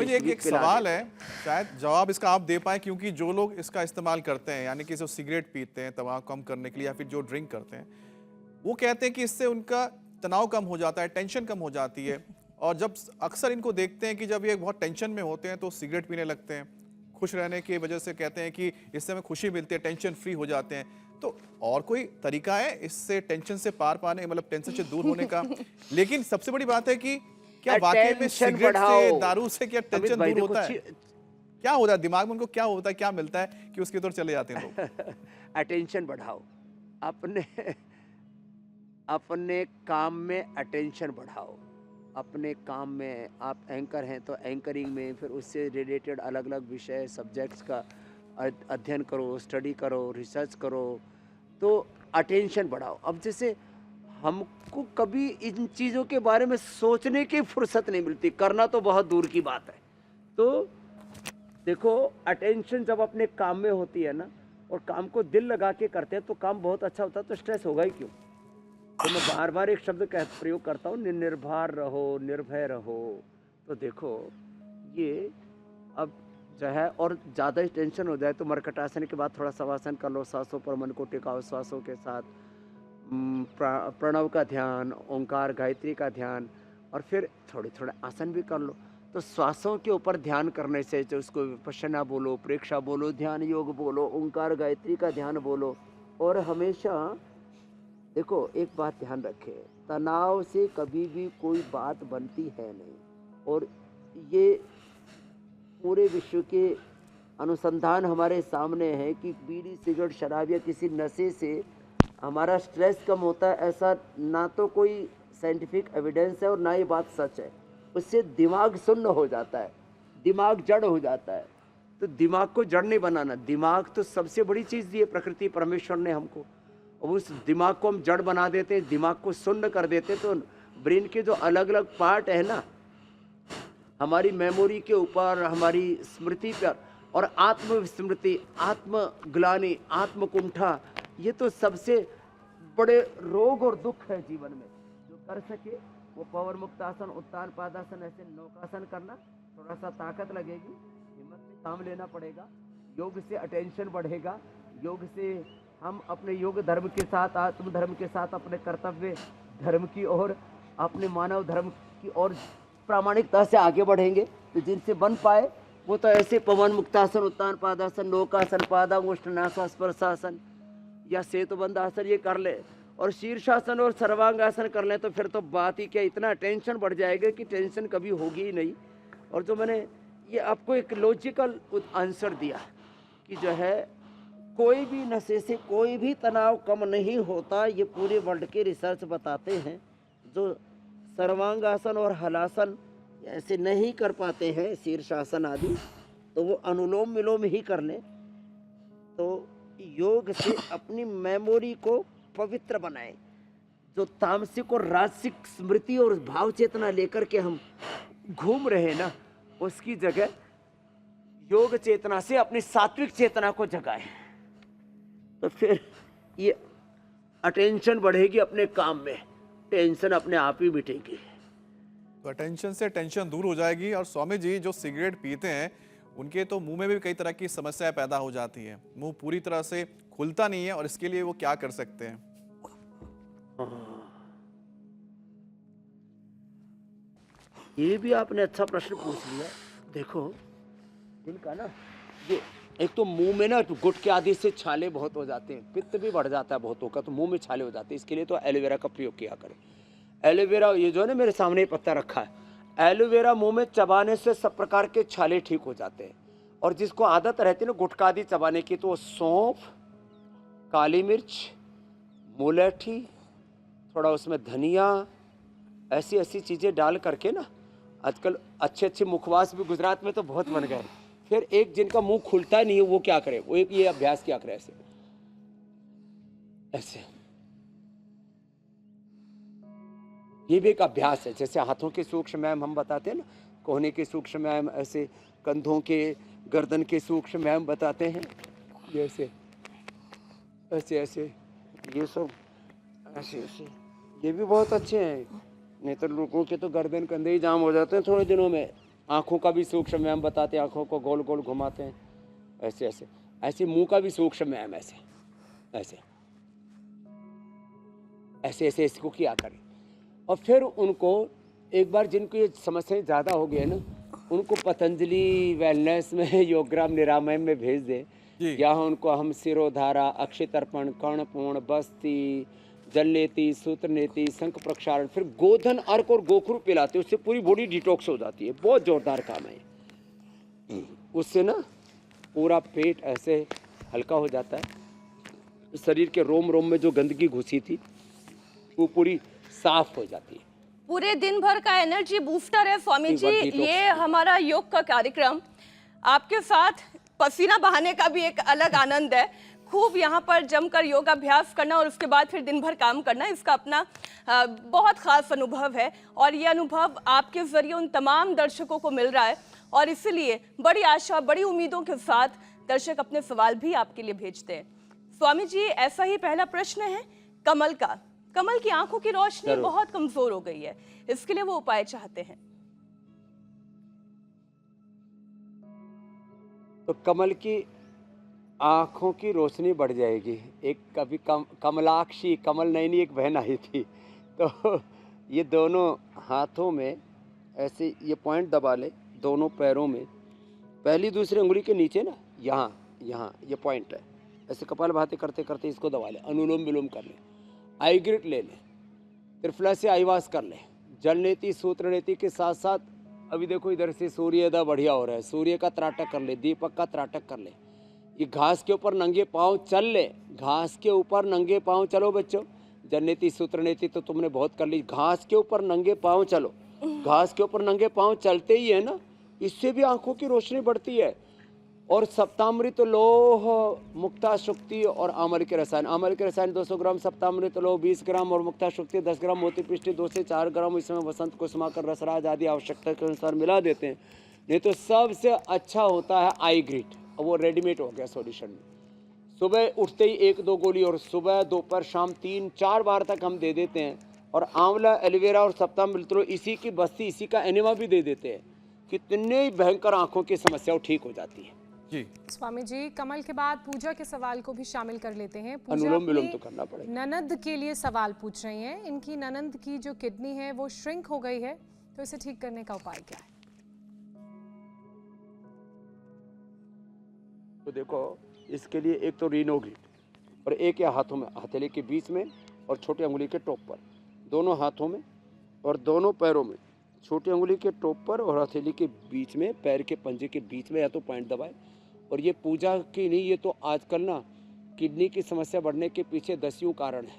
स्वामी जी, एक सवाल है, शायद जवाब इसका आप दे पाएँ, क्योंकि जो लोग इसका इस्तेमाल करते हैं, यानी कि जो सिगरेट पीते हैं तम्बाकू कम करने के लिए या फिर जो ड्रिंक करते हैं, वो कहते हैं कि इससे उनका तनाव कम हो जाता है, टेंशन कम हो जाती है। और जब अक्सर इनको देखते हैं कि जब ये बहुत टेंशन में होते हैं तो सिगरेट पीने लगते हैं। खुश रहने की वजह से कहते हैं कि इससे हमें खुशी मिलती है, टेंशन फ्री हो जाते हैं। तो और कोई तरीका है इससे टेंशन से पार पाने, मतलब टेंशन से दूर होने का? लेकिन सबसे बड़ी बात है कि क्या वाक़ई में अटेंशन सिगरेट से, बढ़ाओ। दारू से क्या अमित टेंशन भाई दूर देखो होता है? क्या होता है दिमाग में उनको, क्या होता है, क्या मिलता है कि उसकी तरफ चले जाते हैं लोग? अटेंशन बढ़ाओ। अपने अपने काम में अटेंशन बढ़ाओ। अपने काम में आप एंकर हैं तो एंकरिंग में फिर उससे रिलेटेड अलग-अलग विषय सब्जेक्ट्स का अध्ययन करो, स्टडी करो, रिसर्च करो, तो अटेंशन बढ़ाओ। अब जैसे हमको कभी इन चीज़ों के बारे में सोचने की फुर्सत नहीं मिलती, करना तो बहुत दूर की बात है। तो देखो, अटेंशन जब अपने काम में होती है ना और काम को दिल लगा के करते हैं तो काम बहुत अच्छा होता है, तो स्ट्रेस होगा ही क्यों। तो मैं बार बार एक शब्द का प्रयोग करता हूँ, निर्भर रहो, निर्भय रहो। तो देखो ये अब जो है, और ज़्यादा ही टेंशन हो जाए तो मरकटासन के बाद थोड़ा शवासन कर लो, सांसों पर मन को टिकाओ, श्वासों के साथ प्रणव का ध्यान, ओंकार गायत्री का ध्यान, और फिर थोड़े थोड़े आसन भी कर लो। तो श्वासों के ऊपर ध्यान करने से, जो उसको विपश्यना बोलो, प्रेक्षा बोलो, ध्यान योग बोलो, ओंकार गायत्री का ध्यान बोलो। और हमेशा देखो एक बात ध्यान रखें, तनाव से कभी भी कोई बात बनती है नहीं। और ये पूरे विश्व के अनुसंधान हमारे सामने है कि बीड़ी, सिगरेट, शराब या किसी नशे से हमारा स्ट्रेस कम होता है, ऐसा ना तो कोई साइंटिफिक एविडेंस है और ना ये बात सच है। उससे दिमाग सुन्न हो जाता है, दिमाग जड़ हो जाता है। तो दिमाग को जड़ नहीं बनाना, दिमाग तो सबसे बड़ी चीज़ दी है प्रकृति परमेश्वर ने हमको, और उस दिमाग को हम जड़ बना देते हैं, दिमाग को सुन्न कर देते हैं। तो ब्रेन के जो अलग अलग पार्ट है ना, हमारी मेमोरी के ऊपर, हमारी स्मृति पर, और आत्मविस्मृति, आत्मग्लानि, आत्मकुंठा, ये तो सबसे बड़े रोग और दुख है जीवन में। जो कर सके वो पवन मुक्तासन, उत्तान पादासन, ऐसे नौकासन करना। थोड़ा सा ताकत लगेगी, हिम्मत से काम लेना पड़ेगा। योग से अटेंशन बढ़ेगा, योग से हम अपने योग धर्म के साथ, आत्म धर्म के साथ, अपने कर्तव्य धर्म की ओर, अपने मानव धर्म की ओर प्रामाणिकता से आगे बढ़ेंगे। तो जिनसे बन पाए वो तो ऐसे पवन मुक्तासन, उत्तान पादासन, नौकासन, पादांगुष्ठनासन, स्पर्शासन या सेतुबंध आसन ये कर ले, और शीर्षासन और सर्वांगासन कर लें, तो फिर तो बात ही क्या, इतना टेंशन बढ़ जाएगा कि टेंशन कभी होगी ही नहीं। और जो मैंने ये आपको एक लॉजिकल आंसर दिया कि जो है कोई भी नशे से कोई भी तनाव कम नहीं होता, ये पूरे वर्ल्ड के रिसर्च बताते हैं। जो सर्वांगासन और हलासन ऐसे नहीं कर पाते हैं, शीर्षासन आदि, तो वो अनुलोम विलोम ही कर लें। तो योग से अपनी मेमोरी को पवित्र बनाएं। जो तामसिक और राजसिक स्मृति और भाव चेतना लेकर के हम घूम रहे हैं ना, उसकी जगह योग चेतना से अपनी सात्विक चेतना को जगाएं। तो फिर ये अटेंशन बढ़ेगी अपने काम में, टेंशन अपने आप ही मिटेगी। तो अटेंशन से टेंशन दूर हो जाएगी। और स्वामी जी, जो सिगरेट पीते हैं उनके तो मुंह में भी कई तरह की समस्याएं पैदा हो जाती हैं, मुंह पूरी तरह से खुलता नहीं है, और इसके लिए वो क्या कर सकते हैं? ये भी आपने अच्छा प्रश्न पूछ लिया। देखो इनका ना, ये एक तो मुंह में ना गुटके आदि से छाले बहुत हो जाते हैं, पित्त भी बढ़ जाता है बहुतों का, तो मुंह में छाले हो जाते हैं। इसके लिए तो एलोवेरा का प्रयोग किया करें। एलोवेरा, ये जो है ना मेरे सामने पत्ता रखा है, एलोवेरा मुंह में चबाने से सब प्रकार के छाले ठीक हो जाते हैं। और जिसको आदत रहती है ना गुटखा आदि चबाने की, तो वो सौंफ, काली मिर्च, मुलैठी, थोड़ा उसमें धनिया, ऐसी ऐसी चीज़ें डाल करके ना, आजकल अच्छे अच्छे मुखवास भी गुजरात में तो बहुत बन गए। फिर एक जिनका मुंह खुलता नहीं है वो क्या करे, वो एक ये अभ्यास क्या करे, ऐसे ऐसे, ये भी एक अभ्यास है। जैसे हाथों के सूक्ष्म व्यायाम हम बताते हैं ना, कोहनी के सूक्ष्म व्यायाम, ऐसे कंधों के, गर्दन के सूक्ष्म व्यायाम बताते हैं, जैसे ऐसे ऐसे, ये सब ऐसे ऐसे, ये भी बहुत अच्छे हैं। नहीं तो लोगों के तो गर्दन कंधे ही जाम हो जाते हैं थोड़े दिनों में। आँखों का भी सूक्ष्म व्यायाम बताते हैं, आँखों को गोल गोल घुमाते हैं, ऐसे ऐसे। ऐसे मुंह का भी सूक्ष्म व्यायाम, ऐसे ऐसे ऐसे ऐसे इसको किया करें। और फिर उनको एक बार जिनको ये समस्याएं ज़्यादा हो गई है ना, उनको पतंजलि वेलनेस में योगग्राम निरामय में भेज दें। जी। यहाँ उनको हम सिरोधारा, अक्षय तर्पण, कर्णपूर्ण, बस्ती, जलनेति, सूत्रनेति, शंख प्रक्षालन, फिर गोधन अर्क और गोखरू पिलाते हैं, उससे पूरी बॉडी डिटॉक्स हो जाती है। बहुत जोरदार काम है ये। उससे ना पूरा पेट ऐसे हल्का हो जाता है, शरीर के रोम रोम में जो गंदगी घुसी थी वो पूरी साफ हो जाती है। पूरे दिन भर का एनर्जी बूस्टर है स्वामी जी एक बार ये हमारा योग का कार्यक्रम। आपके साथ पसीना बहाने का भी एक अलग आनंद है। खूब यहाँ पर जमकर योगाभ्यास करना और उसके बाद फिर दिन भर काम करना, इसका अपना बहुत खास अनुभव है। और ये अनुभव आपके जरिए उन तमाम दर्शकों को मिल रहा है और इसीलिए बड़ी आशा, बड़ी उम्मीदों के साथ दर्शक अपने सवाल भी आपके लिए भेजते हैं। स्वामी जी, ऐसा ही पहला प्रश्न है कमल का। कमल की आंखों की रोशनी बहुत कमजोर हो गई है, इसके लिए वो उपाय चाहते हैं। तो कमल की आँखों की रोशनी बढ़ जाएगी। एक कभी कमलाक्षी, कमल नैनी एक बहन आई थी, तो ये दोनों हाथों में ऐसे ये पॉइंट दबा ले, दोनों पैरों में, पहली दूसरी उंगली के नीचे ना, यहाँ यहाँ ये पॉइंट है, ऐसे कपालभाति करते करते इसको दबा ले, अनुलोम विलोम कर ले, आईग्रिट ले ले, त्रिफला से आईवास कर ले, जलनेति सूत्रनेति के साथ साथ अभी देखो इधर से सूर्योदय बढ़िया हो रहा है, सूर्य का त्राटक कर ले, दीपक का त्राटक कर ले। ये घास के ऊपर नंगे पाँव चल ले, घास के ऊपर नंगे पाँव चलो बच्चों। जलनेति सूत्रनेति तो तुमने बहुत कर ली, घास के ऊपर नंगे पाँव चलो। घास के ऊपर नंगे पाँव चलते ही है ना, इससे भी आंखों की रोशनी बढ़ती है। और सप्तामृत लोह, मुक्ता शुक्ति और आमल के रसायन। आमल के रसायन 200 ग्राम, सप्तामृत लोह 20 ग्राम और मुक्ता शुक्ति 10 ग्राम, मोती पिष्टी 2 से 4 ग्राम। इसमें वसंत कुसुमाकर, रसराज आदि आवश्यकता के अनुसार मिला देते हैं। नहीं तो सबसे अच्छा होता है आईग्रिट, और वो रेडीमेड हो गया सॉल्यूशन में। सुबह उठते ही 1-2 गोली, और सुबह दोपहर शाम 3-4 बार तक हम दे देते हैं। और आंवला, एलोवेरा और सप्तामृत लोह, इसी की बस्ती, इसी का एनिमा भी दे देते हैं। कितने ही भयंकर आंखों की समस्या ठीक हो जाती है। जी स्वामी जी, कमल के बाद पूजा के सवाल को भी शामिल कर लेते हैं। पूजा अनुलोम विलोम अपनी तो करना पड़ेगा। ननद के लिए सवाल पूछ रही हैं। इनकी ननद की जो किडनी है वो श्रिंक हो गई है, तो इसे ठीक करने का उपाय क्या है? तो देखो, इसके लिए एक तो रीनोग्रिट, और एक या हाथों में, हथेली के बीच में और छोटी अंगुली के टॉप पर, दोनों हाथों में और दोनों पैरों में, छोटी अंगुली के टॉप पर और हथेली के बीच में, पैर के पंजे के बीच में या तो पॉइंट दबाए। और ये पूजा की नहीं, ये तो आजकल ना किडनी की समस्या बढ़ने के पीछे 10 कारण है।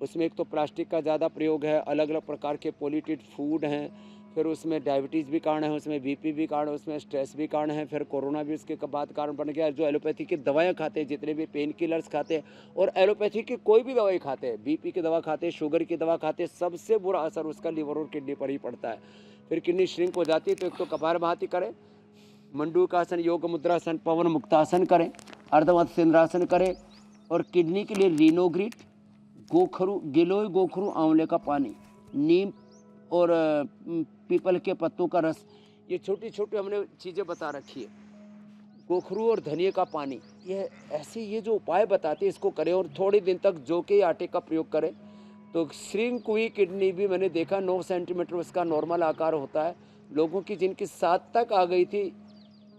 उसमें एक तो प्लास्टिक का ज़्यादा प्रयोग है, अलग अलग प्रकार के पॉल्यूटेड फूड हैं, फिर उसमें डायबिटीज़ भी कारण है, उसमें बीपी भी कारण है, उसमें स्ट्रेस भी कारण है, फिर कोरोना भी उसके बाद कारण बन गया। जो एलोपैथी की दवाएं खाते हैं, जितने भी पेन किलर्स खाते हैं, और एलोपैथी की कोई भी दवाई खाते हैं, बीपी की दवा खाते हैं, शुगर की दवा खाते हैं, सबसे बुरा असर उसका लिवर और किडनी पर ही पड़ता है। फिर किडनी श्रिंक हो जाती है। तो एक तो कपालभाति करें, मंडूकासन, योग मुद्रासन, पवन मुक्तासन करें, अर्धवत सेंद्रासन करें। और किडनी के लिए रीनोग्रिट, गोखरू, गिलोय गोखरू, आंवले का पानी, नीम और पीपल के पत्तों का रस, ये छोटी छोटी हमने चीज़ें बता रखी है। गोखरू और धनिया का पानी, ये ऐसे ये जो उपाय बताते हैं इसको करें। और थोड़े दिन तक जौ के आटे का प्रयोग करें। तो श्रिंक हुई किडनी भी मैंने देखा 9 सेंटीमीटर उसका नॉर्मल आकार होता है। लोगों की जिनकी 7 तक आ गई थी,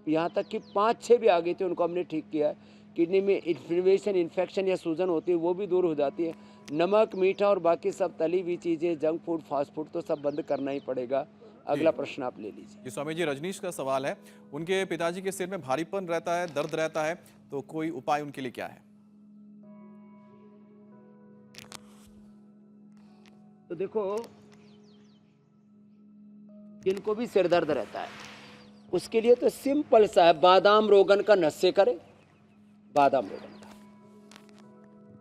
यहाँ तक कि 5-6 भी आ गई थी, उनको हमने ठीक किया है। किडनी में इन्फ्लेमेशन, इन्फेक्शन या सूजन होती है वो भी दूर हो जाती है। नमक, मीठा और बाकी सब तली हुई चीज़ें, जंक फूड, फास्ट फूड तो सब बंद करना ही पड़ेगा। अगला प्रश्न आप ले लीजिए। जी स्वामी जी, रजनीश का सवाल है, उनके पिताजी के सिर में भारीपन रहता है, दर्द रहता है, तो कोई उपाय उनके लिए क्या है? तो देखो, जिनको भी सिर दर्द रहता है उसके लिए तो सिंपल सा है, बादाम रोगन का नस्से करे, बादाम रोगन का,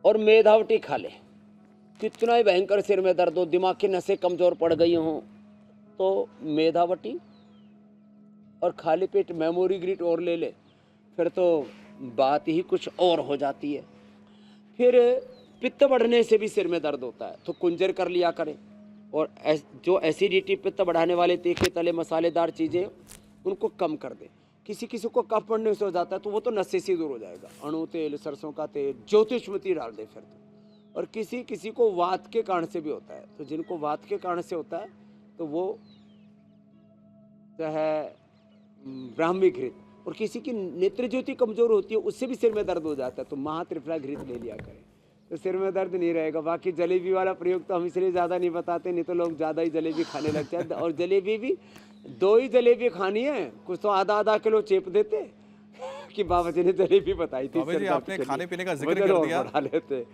और मेधावटी खा ले। कितना ही भयंकर सिर में दर्द हो, दिमाग की नसें कमजोर पड़ गई हों, तो मेधावटी और खाली पेट मेमोरी ग्रिट और ले ले, फिर तो बात ही कुछ और हो जाती है। फिर पित्त बढ़ने से भी सिर में दर्द होता है, तो कुंजर कर लिया करें। और जो एसिडिटी, पित्त बढ़ाने वाले तीखे तले मसालेदार चीज़ें, उनको कम कर दें। किसी किसी को कफ पड़ने से हो जाता है तो वो तो नशे से दूर हो जाएगा, अणु तेल, सरसों का तेल, ज्योतिषमती डाल दे फिर तो। और किसी किसी को वात के कारण से भी होता है, तो जिनको वात के कारण से होता है तो वो जो है ब्राह्मी घृत, और किसी की नेत्र ज्योति कमजोर होती है उससे भी सिर में दर्द हो जाता है तो महात्रिफला घृत ले लिया करें, तो सिर में दर्द नहीं रहेगा। बाकी जलेबी वाला प्रयोग तो हम इसलिए ज़्यादा नहीं बताते, नहीं तो लोग ज़्यादा ही जलेबी खाने लग जाते। और जलेबी भी 2 ही जलेबी खानी है, कुछ तो आधा किलो चेप देते कि बाबा जी ने जलेबी बताई थी। बाबा जी, सिर दर्द आपने के लिए। खाने पीने का जिक्र वजन कर और दिया। बढ़ा लेते।